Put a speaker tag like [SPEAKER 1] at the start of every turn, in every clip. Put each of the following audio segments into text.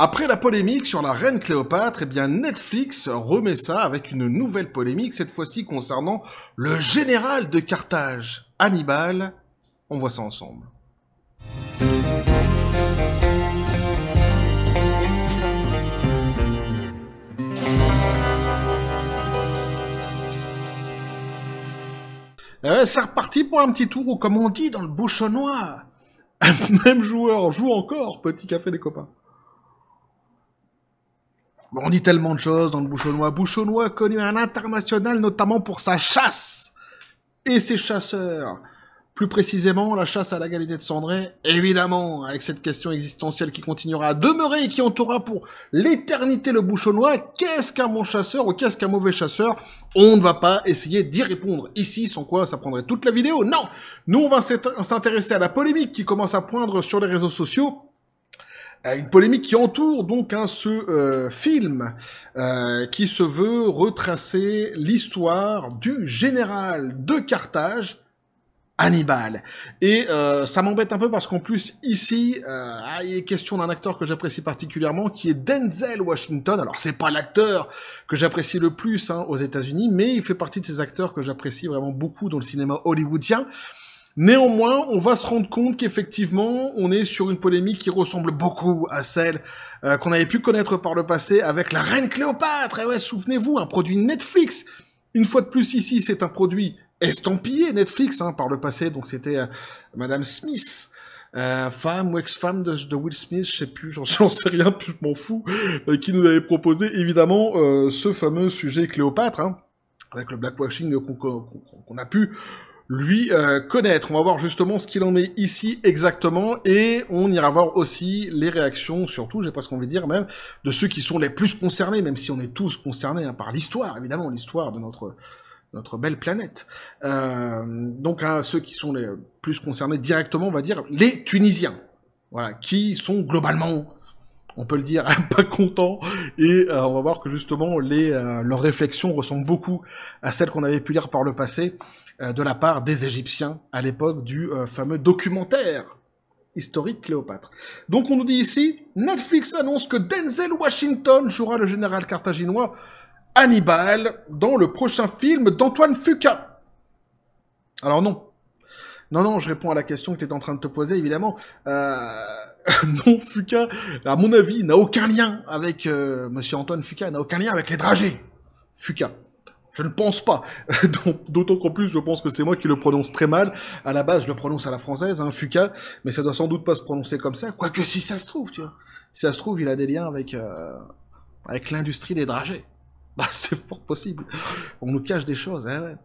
[SPEAKER 1] Après la polémique sur la reine Cléopâtre, eh bien Netflix remet ça avec une nouvelle polémique, cette fois-ci concernant le général de Carthage, Hannibal. On voit ça ensemble. C'est reparti pour un petit tour où, comme on dit dans le bouchonnois, même joueur joue encore, petit café des copains. Bon, on dit tellement de choses dans le bouchonnois. Bouchonnois connu à l'international, notamment pour sa chasse et ses chasseurs. Plus précisément, la chasse à la Gallinée de Cendré, évidemment, avec cette question existentielle qui continuera à demeurer et qui entourera pour l'éternité le bouchonnois. Qu'est-ce qu'un bon chasseur ou qu'est-ce qu'un mauvais chasseur? On ne va pas essayer d'y répondre ici, sans quoi ça prendrait toute la vidéo. Non! Nous, on va s'intéresser à la polémique qui commence à poindre sur les réseaux sociaux. Une polémique qui entoure donc ce film qui se veut retracer l'histoire du général de Carthage, Hannibal. Et ça m'embête un peu parce qu'en plus, ici, il est question d'un acteur que j'apprécie particulièrement, qui est Denzel Washington. Alors, c'est pas l'acteur que j'apprécie le plus aux États-Unis, mais il fait partie de ces acteurs que j'apprécie vraiment beaucoup dans le cinéma hollywoodien. Néanmoins, on va se rendre compte qu'effectivement, on est sur une polémique qui ressemble beaucoup à celle qu'on avait pu connaître par le passé avec la reine Cléopâtre. Et ouais, souvenez-vous, un produit Netflix. Une fois de plus ici, c'est un produit estampillé Netflix par le passé. Donc c'était Madame Smith, femme ou ex-femme de Will Smith, je sais plus, j'en sais rien, je m'en fous, qui nous avait proposé évidemment ce fameux sujet Cléopâtre, avec le blackwashing qu'on a pu lui connaître. On va voir justement ce qu'il en est ici exactement, et on ira voir aussi les réactions, surtout, j'ai presque envie de dire même, de ceux qui sont les plus concernés, même si on est tous concernés par l'histoire, évidemment, l'histoire de notre belle planète. Donc ceux qui sont les plus concernés directement, on va dire, les Tunisiens, voilà, qui sont globalement, on peut le dire, pas contents, et on va voir que justement leurs réflexions ressemblent beaucoup à celles qu'on avait pu lire par le passé de la part des Égyptiens à l'époque du fameux documentaire historique Cléopâtre. Donc on nous dit ici, Netflix annonce que Denzel Washington jouera le général carthaginois Hannibal dans le prochain film d'Antoine Fuqua. Alors non. Non, je réponds à la question que tu étais en train de te poser, évidemment. Non, Fuqua, à mon avis, n'a aucun lien avec... Monsieur Antoine Fuqua n'a aucun lien avec les dragées. Fuqua. Je ne pense pas. D'autant qu'en plus, je pense que c'est moi qui le prononce très mal. À la base, je le prononce à la française, Fuqua, mais ça doit sans doute pas se prononcer comme ça. Quoique, si ça se trouve, tu vois. Si ça se trouve, il a des liens avec l'industrie des dragées. Bah, c'est fort possible. On nous cache des choses, ouais.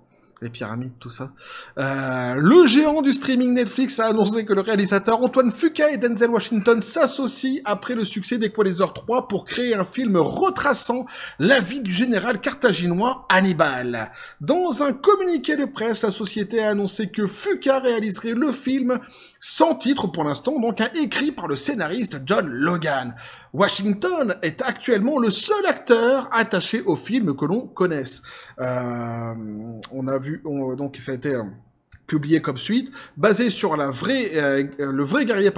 [SPEAKER 1] Les pyramides, tout ça. Le géant du streaming Netflix a annoncé que le réalisateur Antoine Fuqua et Denzel Washington s'associent après le succès d'Equalizer 3 pour créer un film retraçant la vie du général carthaginois Hannibal. Dans un communiqué de presse, la société a annoncé que Fuqua réaliserait le film sans titre pour l'instant, donc écrit par le scénariste John Logan. Washington est actuellement le seul acteur attaché au film que l'on connaisse. On a vu, donc ça a été publié comme suite, basé sur le vrai guerrier,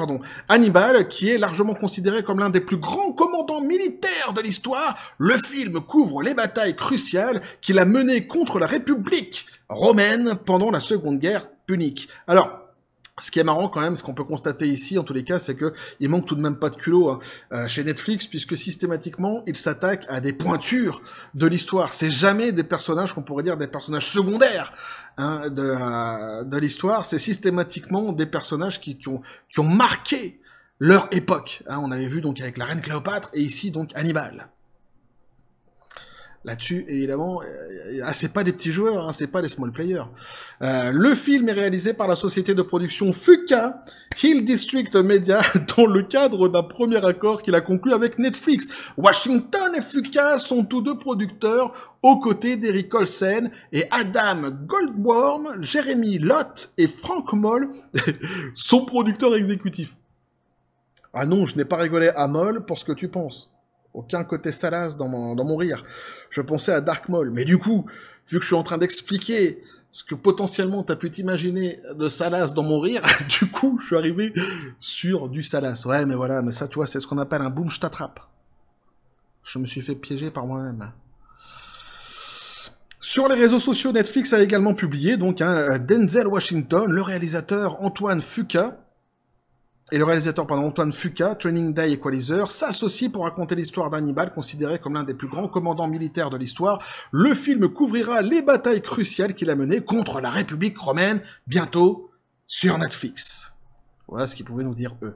[SPEAKER 1] Hannibal, qui est largement considéré comme l'un des plus grands commandants militaires de l'histoire. Le film couvre les batailles cruciales qu'il a menées contre la République romaine pendant la Seconde Guerre punique. Alors, ce qui est marrant quand même, ce qu'on peut constater ici, en tous les cas, c'est que il manque tout de même pas de culot chez Netflix, puisque systématiquement, il s'attaque à des pointures de l'histoire. C'est jamais des personnages qu'on pourrait dire des personnages secondaires de l'histoire. C'est systématiquement des personnages qui ont marqué leur époque. On avait vu donc avec la reine Cléopâtre, et ici donc Hannibal. Là-dessus, évidemment, c'est pas des petits joueurs, c'est pas des small players. Le film est réalisé par la société de production Fuqua Hill District Media dans le cadre d'un premier accord qu'il a conclu avec Netflix. Washington et Fuqua sont tous deux producteurs aux côtés d'Eric Olsen et Adam Goldworm, Jeremy Lott et Frank Moll sont producteurs exécutifs. Ah non, je n'ai pas rigolé à Moll pour ce que tu penses. Aucun côté salace dans mon rire. Je pensais à Dark Maul. Mais du coup, vu que je suis en train d'expliquer ce que potentiellement t'as pu t'imaginer de Salas dans mon rire, du coup, je suis arrivé sur du Salas. Ouais, mais voilà, mais ça, tu vois, c'est ce qu'on appelle un boom, je t'attrape. Je me suis fait piéger par moi-même. Sur les réseaux sociaux, Netflix a également publié, donc, Denzel Washington, le réalisateur Antoine Fuqua, Antoine Fuqua, Training Day Equalizer, s'associe pour raconter l'histoire d'Hannibal, considéré comme l'un des plus grands commandants militaires de l'histoire. Le film couvrira les batailles cruciales qu'il a menées contre la République romaine, bientôt sur Netflix. Voilà ce qu'ils pouvaient nous dire, eux.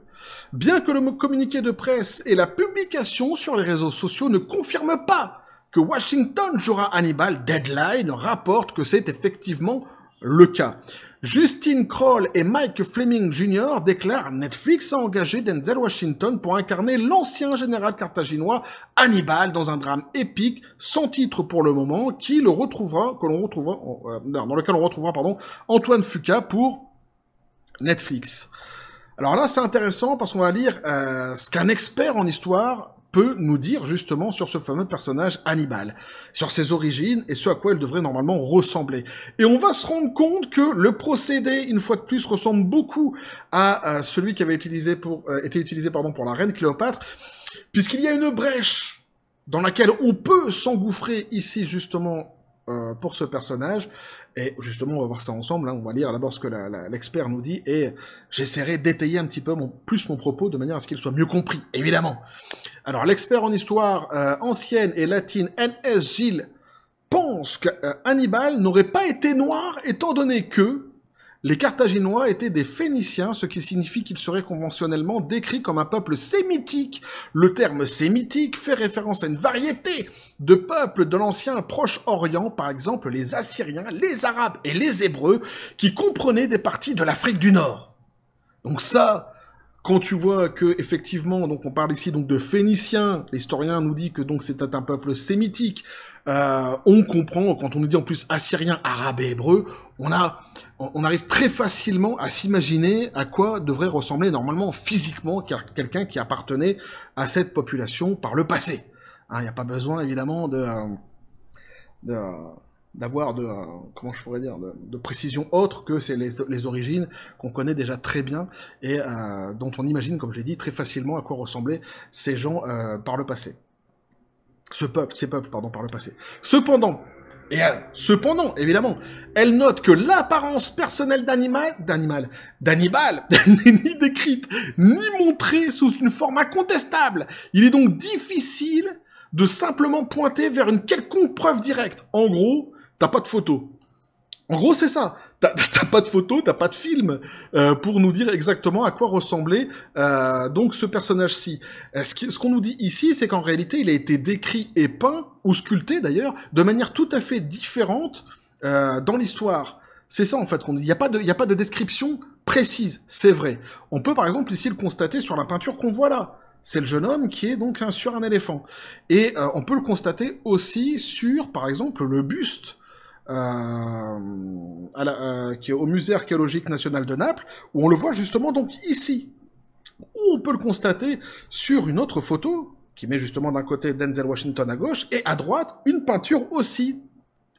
[SPEAKER 1] Bien que le communiqué de presse et la publication sur les réseaux sociaux ne confirment pas que Washington jouera Hannibal, Deadline rapporte que c'est effectivement le cas. Justin Kroll et Mike Fleming Jr. déclarent « Netflix a engagé Denzel Washington pour incarner l'ancien général carthaginois Hannibal dans un drame épique, sans titre pour le moment, dans lequel on retrouvera Antoine Fuqua pour Netflix. » Alors là, c'est intéressant parce qu'on va lire ce qu'un expert en histoire peut nous dire justement sur ce fameux personnage Hannibal, sur ses origines et ce à quoi il devrait normalement ressembler. Et on va se rendre compte que le procédé, une fois de plus, ressemble beaucoup à celui qui avait été utilisé pour la reine Cléopâtre, puisqu'il y a une brèche dans laquelle on peut s'engouffrer ici justement pour ce personnage. Et justement, on va voir ça ensemble, hein. On va lire d'abord ce que l'expert nous dit, et j'essaierai d'étayer un petit peu plus mon propos, de manière à ce qu'il soit mieux compris, évidemment. Alors, l'expert en histoire ancienne et latine, N.S. Gilles, pense que Hannibal n'aurait pas été noir, étant donné que les Carthaginois étaient des Phéniciens, ce qui signifie qu'ils seraient conventionnellement décrits comme un peuple sémitique. Le terme sémitique fait référence à une variété de peuples de l'ancien Proche-Orient, par exemple les Assyriens, les Arabes et les Hébreux, qui comprenaient des parties de l'Afrique du Nord. Donc ça, quand tu vois que effectivement, donc on parle ici donc de Phéniciens, l'historien nous dit que donc c'était un peuple sémitique. On comprend, quand on nous dit en plus Assyrien, Arabe et Hébreu, on arrive très facilement à s'imaginer à quoi devrait ressembler normalement physiquement quelqu'un qui appartenait à cette population par le passé. Il n'y a pas besoin évidemment d'avoir comment je pourrais dire, de précision autre que c'est les origines qu'on connaît déjà très bien et dont on imagine, comme je l'ai dit, très facilement à quoi ressemblaient ces gens par le passé. Ces peuples, par le passé. Cependant, évidemment, elle note que l'apparence personnelle d'Hannibal n'est ni décrite, ni montrée sous une forme incontestable. Il est donc difficile de simplement pointer vers une quelconque preuve directe. En gros, t'as pas de photo. En gros, c'est ça. T'as pas de photo, t'as pas de film pour nous dire exactement à quoi ressemblait donc ce personnage-ci. Ce qu'on nous dit ici, c'est qu'en réalité, il a été décrit et peint, ou sculpté d'ailleurs, de manière tout à fait différente dans l'histoire. C'est ça en fait qu'on dit. Il n'y a pas de description précise, c'est vrai. On peut par exemple ici le constater sur la peinture qu'on voit là. C'est le jeune homme qui est donc sur un éléphant. Et on peut le constater aussi sur, par exemple, le buste qui est au Musée archéologique national de Naples, où on le voit justement donc ici, où on peut le constater sur une autre photo, qui met justement d'un côté Denzel Washington à gauche, et à droite, une peinture aussi,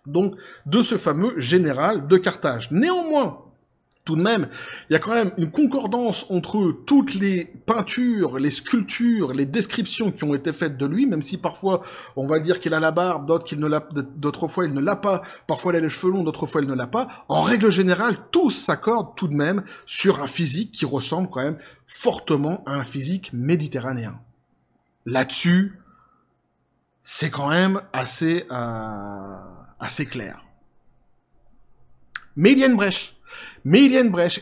[SPEAKER 1] donc, de ce fameux général de Carthage. Néanmoins, tout de même, il y a quand même une concordance entre toutes les peintures, les sculptures, les descriptions qui ont été faites de lui, même si parfois on va dire qu'il a la barbe, d'autres fois il ne l'a pas, parfois il a les cheveux longs, d'autres fois il ne l'a pas. En règle générale, tous s'accordent tout de même sur un physique qui ressemble quand même fortement à un physique méditerranéen. Là-dessus, c'est quand même assez clair. Mais il y a une brèche.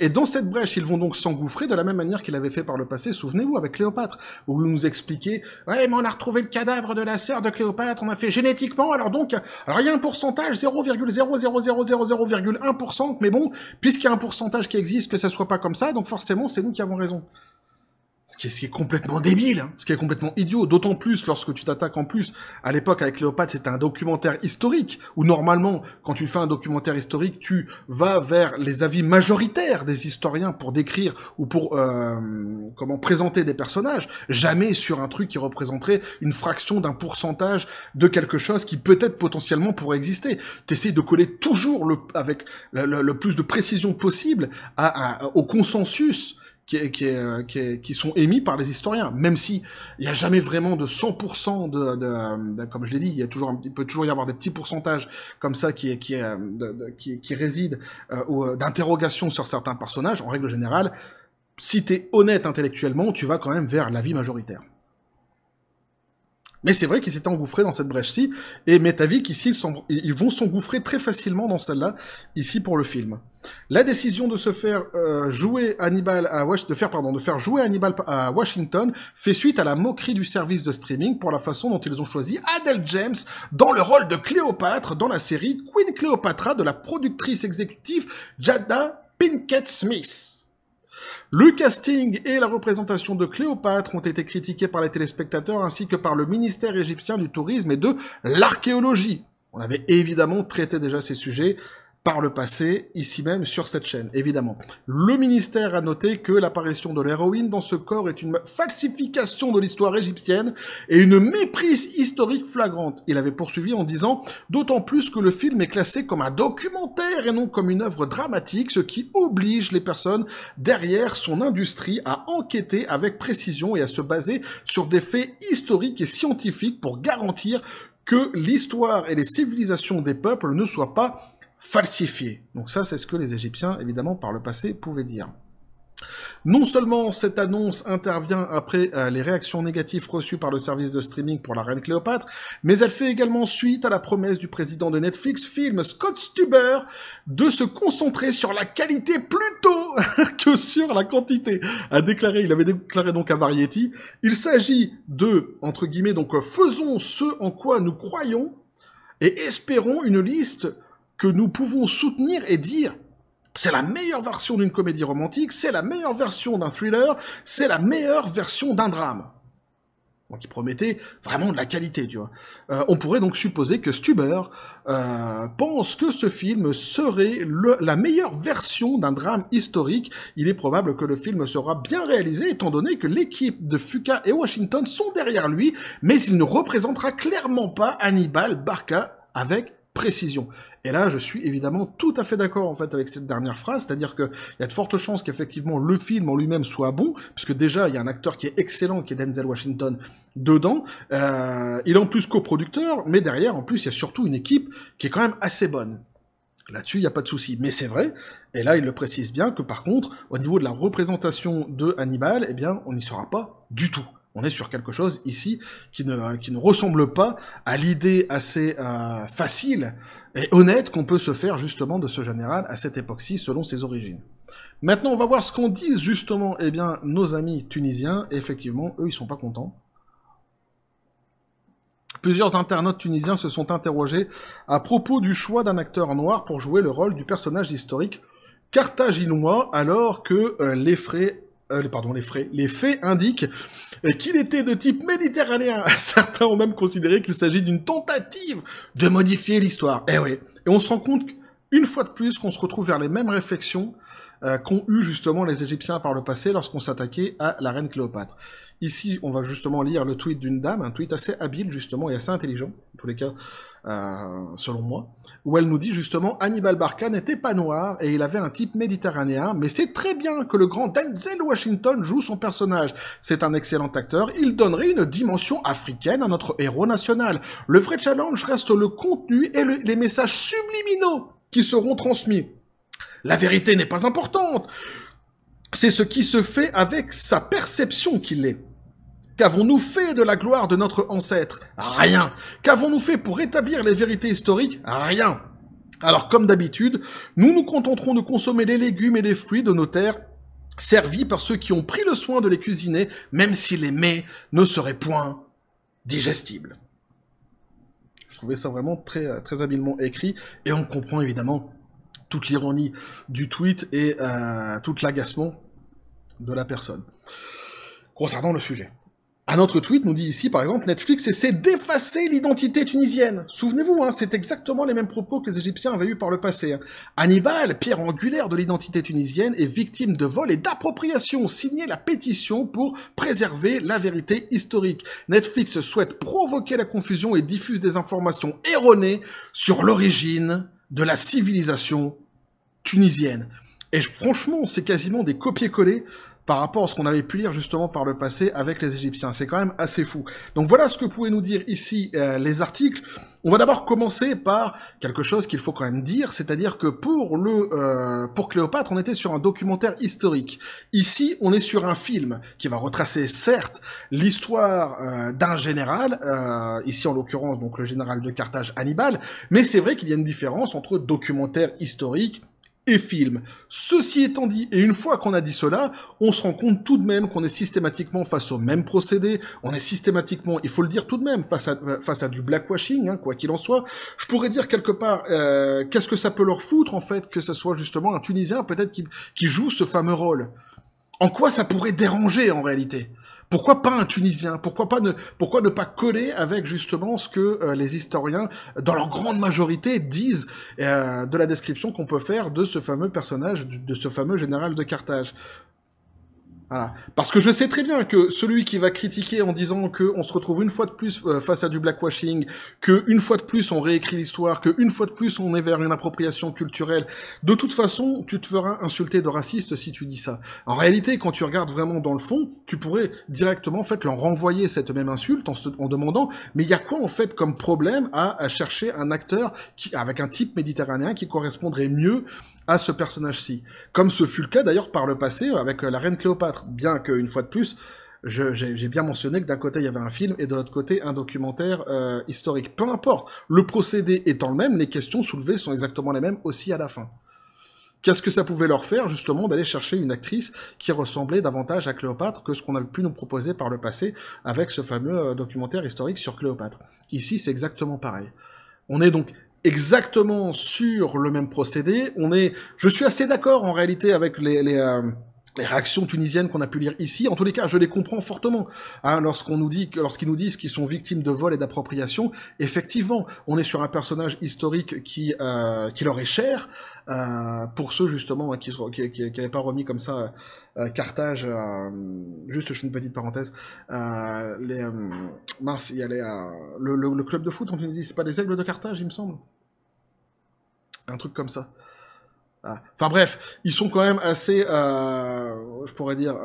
[SPEAKER 1] Et dans cette brèche, ils vont donc s'engouffrer de la même manière qu'ils l'avaient fait par le passé, souvenez-vous, avec Cléopâtre, où vous nous expliquez « Ouais, mais on a retrouvé le cadavre de la sœur de Cléopâtre, on a fait génétiquement, alors il y a un pourcentage, 0,00001%, mais bon, puisqu'il y a un pourcentage qui existe, que ça soit pas comme ça, donc forcément, c'est nous qui avons raison. » Ce qui est complètement débile, hein, ce qui est complètement idiot, d'autant plus lorsque tu t'attaques en plus, à l'époque avec Cléopâtre, c'était un documentaire historique, où normalement, quand tu fais un documentaire historique, tu vas vers les avis majoritaires des historiens pour décrire ou pour présenter des personnages, jamais sur un truc qui représenterait une fraction d'un pourcentage de quelque chose qui peut-être potentiellement pourrait exister. T'essayes de coller toujours avec le plus de précision possible au consensus qui sont émis par les historiens, même si il n'y a jamais vraiment de 100% comme je l'ai dit, il peut toujours y avoir des petits pourcentages comme ça qui résident ou d'interrogation sur certains personnages. En règle générale, si t'es honnête intellectuellement, tu vas quand même vers l'avis majoritaire. Mais c'est vrai qu'ils s'étaient engouffrés dans cette brèche-ci, et m'est avis qu'ici, ils vont s'engouffrer très facilement dans celle-là, ici pour le film. La décision de se faire jouer Hannibal de faire jouer Hannibal à Washington fait suite à la moquerie du service de streaming pour la façon dont ils ont choisi Adele James dans le rôle de Cléopâtre dans la série Queen Cléopatra de la productrice exécutive Jada Pinkett Smith. Le casting et la représentation de Cléopâtre ont été critiqués par les téléspectateurs ainsi que par le ministère égyptien du tourisme et de l'archéologie. On avait évidemment traité déjà ces sujets par le passé, ici même sur cette chaîne, évidemment. Le ministère a noté que l'apparition de l'héroïne dans ce corps est une falsification de l'histoire égyptienne et une méprise historique flagrante. Il avait poursuivi en disant « D'autant plus que le film est classé comme un documentaire et non comme une œuvre dramatique, ce qui oblige les personnes derrière son industrie à enquêter avec précision et à se baser sur des faits historiques et scientifiques pour garantir que l'histoire et les civilisations des peuples ne soient pas falsifié. Donc ça, c'est ce que les Égyptiens, évidemment, par le passé, pouvaient dire. Non seulement cette annonce intervient après les réactions négatives reçues par le service de streaming pour la reine Cléopâtre, mais elle fait également suite à la promesse du président de Netflix, Film Scott Stuber, de se concentrer sur la qualité plutôt que sur la quantité. Il avait déclaré donc à Variety, il s'agit de, entre guillemets, donc faisons ce en quoi nous croyons et espérons une liste que nous pouvons soutenir et dire c'est la meilleure version d'une comédie romantique, c'est la meilleure version d'un thriller, c'est la meilleure version d'un drame. Donc il promettait vraiment de la qualité, tu vois. On pourrait donc supposer que Stuber pense que ce film serait la meilleure version d'un drame historique. Il est probable que le film sera bien réalisé, étant donné que l'équipe de Fuqua et Washington sont derrière lui, mais il ne représentera clairement pas Hannibal Barca avec précision. Et là, je suis évidemment tout à fait d'accord en fait avec cette dernière phrase, c'est-à-dire qu'il y a de fortes chances qu'effectivement le film en lui-même soit bon, puisque déjà il y a un acteur qui est excellent, qui est Denzel Washington dedans. Il est en plus coproducteur, mais derrière en plus il y a surtout une équipe qui est quand même assez bonne. Là-dessus, il n'y a pas de souci. Mais c'est vrai, et là il le précise bien, que par contre, au niveau de la représentation de Hannibal, eh bien, on n'y sera pas du tout. On est sur quelque chose ici qui ne ressemble pas à l'idée assez facile et honnête qu'on peut se faire justement de ce général à cette époque-ci selon ses origines. Maintenant, on va voir ce qu'en disent justement nos amis tunisiens. Et effectivement, eux, ils sont pas contents. Plusieurs internautes tunisiens se sont interrogés à propos du choix d'un acteur noir pour jouer le rôle du personnage historique carthaginois alors que les faits indiquent qu'il était de type méditerranéen. Certains ont même considéré qu'il s'agit d'une tentative de modifier l'histoire. Eh oui. Et on se rend compte une fois de plus qu'on se retrouve vers les mêmes réflexions qu'ont eu justement les Égyptiens par le passé lorsqu'on s'attaquait à la reine Cléopâtre. Ici, on va justement lire le tweet d'une dame, un tweet assez habile justement et assez intelligent, en tous les cas, selon moi, où elle nous dit justement « Hannibal Barca n'était pas noir et il avait un type méditerranéen, mais c'est très bien que le grand Denzel Washington joue son personnage. C'est un excellent acteur, il donnerait une dimension africaine à notre héros national. Le vrai challenge reste le contenu et les messages subliminaux qui seront transmis. La vérité n'est pas importante, c'est ce qui se fait avec sa perception qu'il est. Qu'avons-nous fait de la gloire de notre ancêtre? Rien. Qu'avons-nous fait pour rétablir les vérités historiques? Rien. Alors, comme d'habitude, nous nous contenterons de consommer les légumes et les fruits de nos terres, servis par ceux qui ont pris le soin de les cuisiner, même si les mets ne seraient point digestibles. Je trouvais ça vraiment très, très habilement écrit, et on comprend évidemment toute l'ironie du tweet et tout l'agacement de la personne. concernant le sujet. Un autre tweet nous dit ici, par exemple, Netflix essaie d'effacer l'identité tunisienne. Souvenez-vous, hein, c'est exactement les mêmes propos que les Égyptiens avaient eus par le passé. Hein. Hannibal, pierre angulaire de l'identité tunisienne, est victime de vol et d'appropriation. Signez la pétition pour préserver la vérité historique. Netflix souhaite provoquer la confusion et diffuse des informations erronées sur l'origine de la civilisation tunisienne. Et franchement, c'est quasiment des copier-coller par rapport à ce qu'on avait pu lire justement par le passé avec les Égyptiens. C'est quand même assez fou. Donc voilà ce que pouvaient nous dire ici les articles. On va d'abord commencer par quelque chose qu'il faut quand même dire, c'est-à-dire que pour Cléopâtre, on était sur un documentaire historique. Ici, on est sur un film qui va retracer, certes, l'histoire d'un général, ici en l'occurrence donc le général de Carthage Hannibal, mais c'est vrai qu'il y a une différence entre documentaire historique et film. Ceci étant dit, et une fois qu'on a dit cela, on se rend compte tout de même qu'on est systématiquement face au même procédé, on est systématiquement, il faut le dire tout de même, face à du blackwashing, hein, quoi qu'il en soit. Je pourrais dire quelque part, qu'est-ce que ça peut leur foutre, en fait, que ce soit justement un Tunisien, peut-être, qui joue ce fameux rôle. En quoi ça pourrait déranger, en réalité ? Pourquoi pas un Tunisien ? Pourquoi ne pas coller avec justement ce que les historiens, dans leur grande majorité, disent de la description qu'on peut faire de ce fameux personnage, de ce fameux général de Carthage ? Voilà. Parce que je sais très bien que celui qui va critiquer en disant qu'on se retrouve une fois de plus face à du blackwashing, que une fois de plus on réécrit l'histoire, que une fois de plus on est vers une appropriation culturelle, de toute façon, tu te feras insulter de raciste si tu dis ça. En réalité, quand tu regardes vraiment dans le fond, tu pourrais directement en fait leur renvoyer cette même insulte en demandant mais il y a quoi en fait comme problème à chercher un acteur avec un type méditerranéen qui correspondrait mieux à ce personnage-ci. Comme ce fut le cas d'ailleurs par le passé avec la reine Cléopâtre. Bien qu'une fois de plus, j'ai bien mentionné que d'un côté il y avait un film et de l'autre côté un documentaire historique. Peu importe, le procédé étant le même, les questions soulevées sont exactement les mêmes aussi à la fin. Qu'est-ce que ça pouvait leur faire justement d'aller chercher une actrice qui ressemblait davantage à Cléopâtre que ce qu'on avait pu nous proposer par le passé avec ce fameux documentaire historique sur Cléopâtre. Ici c'est exactement pareil. On est donc exactement sur le même procédé. Je suis assez d'accord en réalité avec les réactions tunisiennes qu'on a pu lire ici. En tous les cas, je les comprends fortement. Hein, lorsqu'ils nous disent qu'ils sont victimes de vol et d'appropriation, effectivement, on est sur un personnage historique qui leur est cher. Pour ceux justement qui n'avaient pas remis comme ça Carthage, juste je fais une petite parenthèse, mince, il y a le club de foot en Tunisie, c'est pas les Aigles de Carthage, il me semble, un truc comme ça. Enfin bref, ils sont quand même assez, je pourrais dire,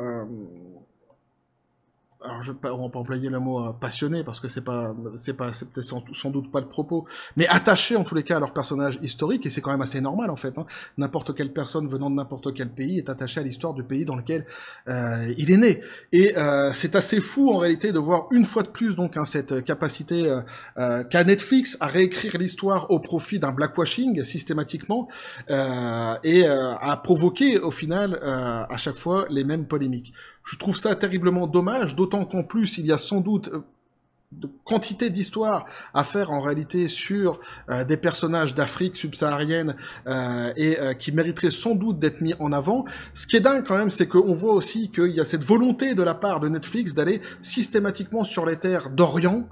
[SPEAKER 1] alors on va pas employer le mot passionné parce que c'est peut-être sans doute pas le propos, mais attachés en tous les cas à leur personnage historique, et c'est quand même assez normal en fait. Hein. N'importe quelle personne venant de n'importe quel pays est attachée à l'histoire du pays dans lequel il est né. Et c'est assez fou en réalité de voir une fois de plus donc cette capacité qu'a Netflix à réécrire l'histoire au profit d'un blackwashing systématiquement et à provoquer au final à chaque fois les mêmes polémiques. Je trouve ça terriblement dommage, d'autant qu'en plus, il y a sans doute de quantité d'histoires à faire en réalité sur des personnages d'Afrique subsaharienne qui mériteraient sans doute d'être mis en avant. Ce qui est dingue quand même, c'est qu'on voit aussi qu'il y a cette volonté de la part de Netflix d'aller systématiquement sur les terres d'Orient.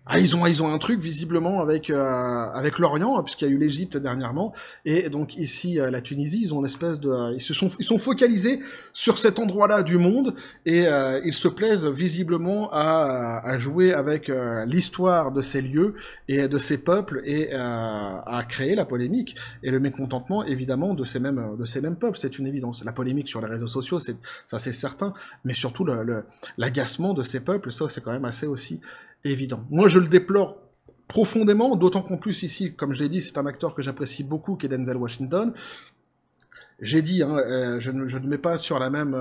[SPEAKER 1] Ah, ils ont un truc visiblement avec l'Orient, puisqu'il y a eu l'Égypte dernièrement, et donc ici la Tunisie, ils ont une espèce de, ils sont focalisés sur cet endroit-là du monde, et ils se plaisent visiblement à jouer avec l'histoire de ces lieux et de ces peuples et à créer la polémique et le mécontentement évidemment de ces mêmes peuples. C'est une évidence. La polémique sur les réseaux sociaux, ça c'est certain, mais surtout l'agacement de ces peuples, ça c'est quand même assez aussi évident. Moi, je le déplore profondément, d'autant qu'en plus, ici, comme je l'ai dit, c'est un acteur que j'apprécie beaucoup, qui est Denzel Washington. J'ai dit, hein, je ne mets pas sur la même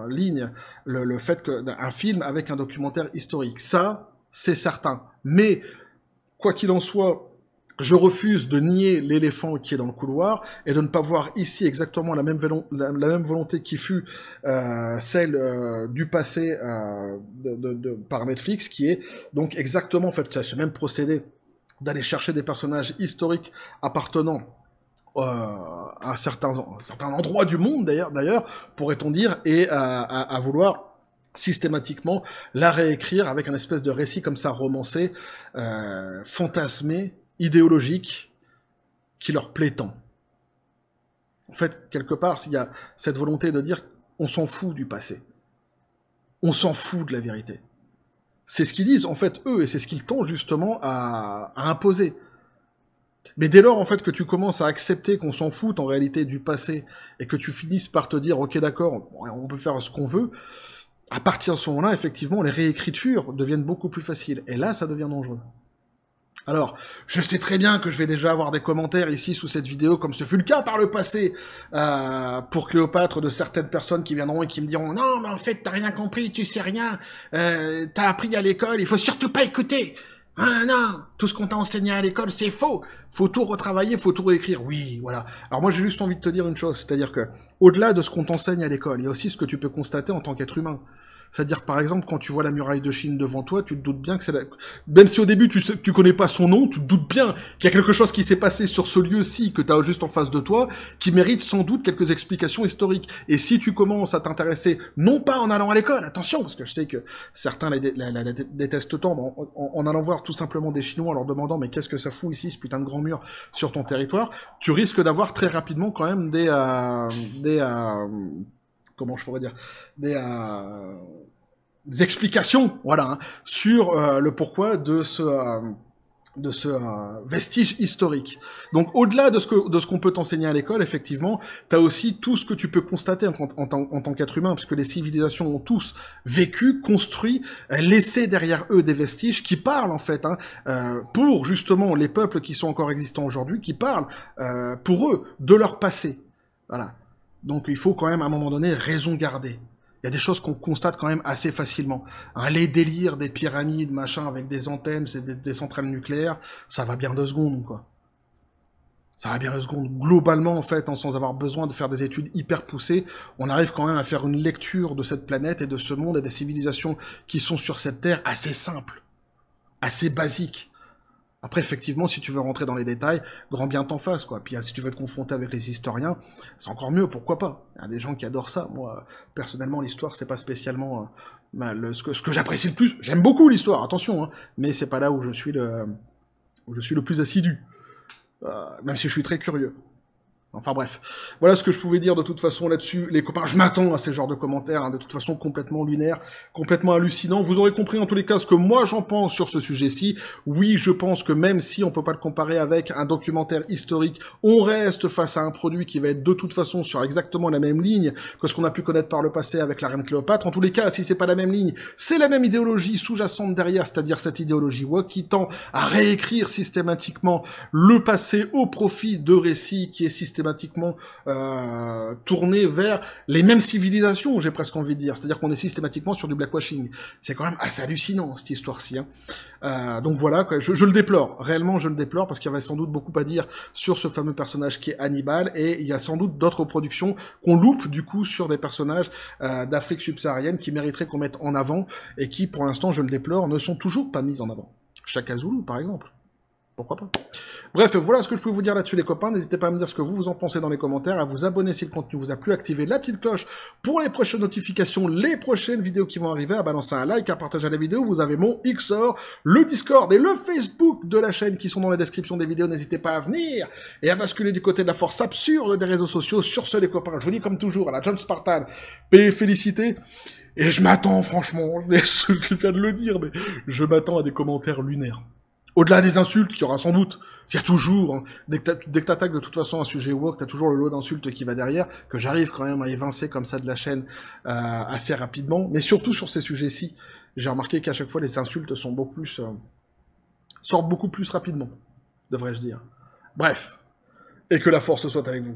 [SPEAKER 1] ligne le fait qu'un film avec un documentaire historique. Ça, c'est certain. Mais, quoi qu'il en soit, je refuse de nier l'éléphant qui est dans le couloir et de ne pas voir ici exactement la même volonté qui fut celle du passé par Netflix, qui est donc exactement en fait ce même procédé d'aller chercher des personnages historiques appartenant à un certain endroit du monde d'ailleurs, pourrait-on dire, et à vouloir systématiquement la réécrire avec un espèce de récit comme ça romancé, fantasmé, idéologique, qui leur plaît tant. En fait, quelque part, il y a cette volonté de dire on s'en fout du passé. On s'en fout de la vérité. C'est ce qu'ils disent, en fait, eux, et c'est ce qu'ils tendent justement à imposer. Mais dès lors, en fait, que tu commences à accepter qu'on s'en fout en réalité du passé, et que tu finisses par te dire, ok, d'accord, on peut faire ce qu'on veut, à partir de ce moment-là, effectivement, les réécritures deviennent beaucoup plus faciles. Et là, ça devient dangereux. Alors, je sais très bien que je vais déjà avoir des commentaires ici sous cette vidéo, comme ce fut le cas par le passé, pour Cléopâtre, de certaines personnes qui viendront et qui me diront « Non, mais en fait, t'as rien compris, tu sais rien, t'as appris à l'école, il faut surtout pas écouter !» Ah non, tout ce qu'on t'a enseigné à l'école, c'est faux. Faut tout retravailler, faut tout réécrire. Oui, voilà. Alors moi, j'ai juste envie de te dire une chose, c'est-à-dire que, au-delà de ce qu'on t'enseigne à l'école, il y a aussi ce que tu peux constater en tant qu'être humain. C'est-à-dire, par exemple, quand tu vois la muraille de Chine devant toi, tu te doutes bien que c'est la... Même si au début, tu connais pas son nom, tu te doutes bien qu'il y a quelque chose qui s'est passé sur ce lieu-ci que tu as juste en face de toi, qui mérite sans doute quelques explications historiques. Et si tu commences à t'intéresser, non pas en allant à l'école, attention, parce que je sais que certains la détestent tant, en allant voir tout simplement des Chinois en leur demandant « Mais qu'est-ce que ça fout ici, ce putain de grand mur sur ton territoire ?» Tu risques d'avoir très rapidement quand même comment je pourrais dire, des explications, voilà, hein, sur le pourquoi de ce vestige historique. Donc, au-delà de ce qu'on peut t'enseigner à l'école, effectivement, t'as aussi tout ce que tu peux constater en tant qu'être humain, parce que les civilisations ont tous vécu, construit, laissé derrière eux des vestiges qui parlent, en fait, hein, pour, justement, les peuples qui sont encore existants aujourd'hui, qui parlent, pour eux, de leur passé. Voilà. Donc il faut quand même, à un moment donné, raison garder. Il y a des choses qu'on constate quand même assez facilement. Hein, les délires des pyramides, machin, avec des antennes, des centrales nucléaires, ça va bien 2 secondes, quoi. Ça va bien 2 secondes. Globalement, en fait, hein, sans avoir besoin de faire des études hyper poussées, on arrive quand même à faire une lecture de cette planète et de ce monde et des civilisations qui sont sur cette Terre assez simples, assez basiques. Après, effectivement, si tu veux rentrer dans les détails, grand bien t'en fasse, quoi. Puis si tu veux te confronter avec les historiens, c'est encore mieux, pourquoi pas. Il y a des gens qui adorent ça. Moi, personnellement, l'histoire, c'est pas spécialement ce que j'apprécie le plus. J'aime beaucoup l'histoire, attention, hein, mais c'est pas là où je suis le plus assidu. Même si je suis très curieux. Enfin bref, voilà ce que je pouvais dire de toute façon là-dessus, les copains. Je m'attends à ces genres de commentaires, hein, de toute façon complètement lunaires, complètement hallucinants. Vous aurez compris en tous les cas ce que moi j'en pense sur ce sujet-ci. Oui, je pense que même si on peut pas le comparer avec un documentaire historique, on reste face à un produit qui va être de toute façon sur exactement la même ligne que ce qu'on a pu connaître par le passé avec la reine Cléopâtre. En tous les cas, si c'est pas la même ligne, c'est la même idéologie sous-jacente derrière, c'est-à-dire cette idéologie woke qui tend à réécrire systématiquement le passé au profit de récits qui est systématiquement tourné vers les mêmes civilisations, j'ai presque envie de dire. C'est-à-dire qu'on est systématiquement sur du blackwashing. C'est quand même assez hallucinant, cette histoire-ci. Hein. Donc voilà, quoi, je le déplore. Réellement, je le déplore, parce qu'il y avait sans doute beaucoup à dire sur ce fameux personnage qui est Hannibal, et il y a sans doute d'autres productions qu'on loupe, du coup, sur des personnages d'Afrique subsaharienne qui mériteraient qu'on mette en avant, et qui, pour l'instant, je le déplore, ne sont toujours pas mis en avant. Shaka Zulu, par exemple. Pourquoi pas. Bref, voilà ce que je peux vous dire là-dessus les copains, n'hésitez pas à me dire ce que vous en pensez dans les commentaires, à vous abonner si le contenu vous a plu, activer la petite cloche pour les prochaines notifications, les prochaines vidéos qui vont arriver, à balancer un like, à partager la vidéo, vous avez mon XOR, le Discord et le Facebook de la chaîne qui sont dans la description des vidéos, n'hésitez pas à venir et à basculer du côté de la force absurde des réseaux sociaux. Sur ce les copains, je vous dis comme toujours, à la John Spartan, paix et félicité. Et je m'attends franchement, je viens de le dire, mais je m'attends à des commentaires lunaires. Au-delà des insultes, qu'il y aura sans doute, il y a toujours, hein, dès que t'attaques de toute façon un sujet woke, t'as toujours le lot d'insultes qui va derrière, que j'arrive quand même à évincer comme ça de la chaîne assez rapidement, mais surtout sur ces sujets-ci, j'ai remarqué qu'à chaque fois les insultes sont sortent beaucoup plus rapidement, devrais-je dire. Bref, et que la force soit avec vous.